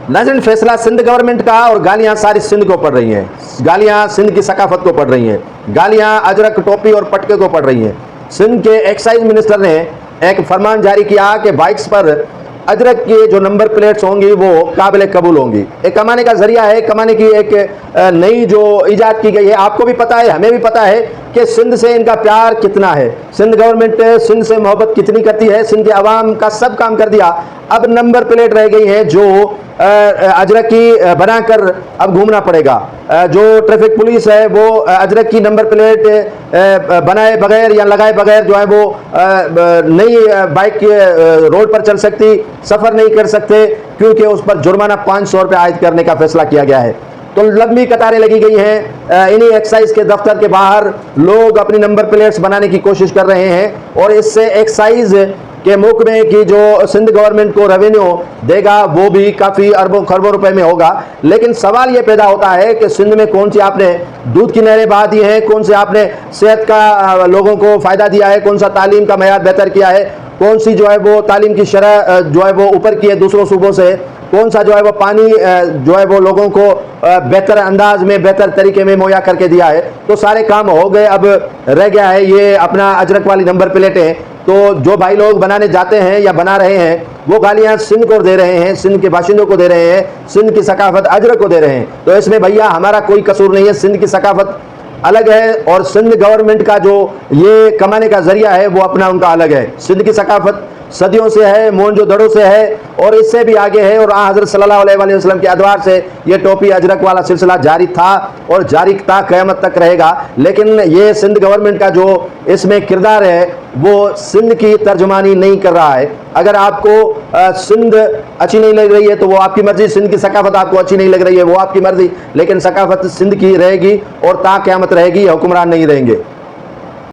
नाज़रीन, फैसला सिंध गवर्नमेंट का और गालियां सारी सिंध को पड़ रही हैं। गालियां सिंध की सकाफत को पड़ रही हैं, गालियां अजरक, टोपी और पटके को पड़ रही हैं। सिंध के एक्साइज मिनिस्टर ने एक फरमान जारी किया कि बाइक्स पर अजरक की जो नंबर प्लेट्स होंगी वो काबिल कबूल होंगी। एक कमाने का जरिया है, कमाने की एक नई जो इजाद की गई है। आपको भी पता है, हमें भी पता है कि सिंध से इनका प्यार कितना है, सिंध गवर्नमेंट सिंध से मोहब्बत कितनी करती है। सिंध के अवाम का सब काम कर दिया, अब नंबर प्लेट रह गई है जो अजरक की बनाकर अब घूमना पड़ेगा। जो ट्रैफिक पुलिस है वो अजरक की नंबर प्लेट बनाए बगैर या लगाए बगैर जो है वो नई बाइक रोड पर चल सकती, सफ़र नहीं कर सकते, क्योंकि उस पर जुर्माना 500 रुपये आयद करने का फैसला किया गया है। तो लंबी कतारें लगी गई हैं। इन्हीं एक्साइज के दफ्तर के बाहर लोग अपनी नंबर प्लेट्स बनाने की कोशिश कर रहे हैं और इससे एक्साइज के मुकमे की जो सिंध गवर्नमेंट को रेवेन्यू देगा वो भी काफ़ी अरबों खरबों रुपए में होगा। लेकिन सवाल ये पैदा होता है कि सिंध में कौन सी आपने दूध की नहरें बहा दी हैं, कौन से आपने सेहत का लोगों को फ़ायदा दिया है, कौन सा तालीम का मयार बेहतर किया है, कौन सी जो है वो तालीम की शरह जो है वो ऊपर की है दूसरों सूबों से, कौन सा जो है वो पानी जो है वो लोगों को बेहतर अंदाज में बेहतर तरीके में मुहैया करके दिया है। तो सारे काम हो गए, अब रह गया है ये अपना अजरक वाली नंबर प्लेटें। तो जो भाई लोग बनाने जाते हैं या बना रहे हैं वो गालियाँ सिंध को दे रहे हैं, सिंध के बाशिंदों को दे रहे हैं, सिंध की सकाफत अजरक को दे रहे हैं। तो इसमें भैया हमारा कोई कसूर नहीं है, सिंध की सकाफत अलग है और सिंध गवर्नमेंट का जो ये कमाने का जरिया है वो अपना उनका अलग है। सिंध की सकाफत सदियों से है, मोहनजोदड़ो से है और इससे भी आगे है। और हज़रत सल्लल्लाहु अलैहि वसल्लम के अदवार से ये टोपी अजरक वाला सिलसिला जारी था और जारी था, क़यामत तक रहेगा। लेकिन ये सिंध गवर्नमेंट का जो इसमें किरदार है वो सिंध की तर्जुमानी नहीं कर रहा है। अगर आपको सिंध अच्छी नहीं लग रही है तो वो आपकी मर्जी, सिंध की सकाफत आपको अच्छी नहीं लग रही है वो आपकी मर्जी, लेकिन सकाफत सिंध की रहेगी और ता क़यामत रहेगी, हुक्मरान नहीं रहेंगे।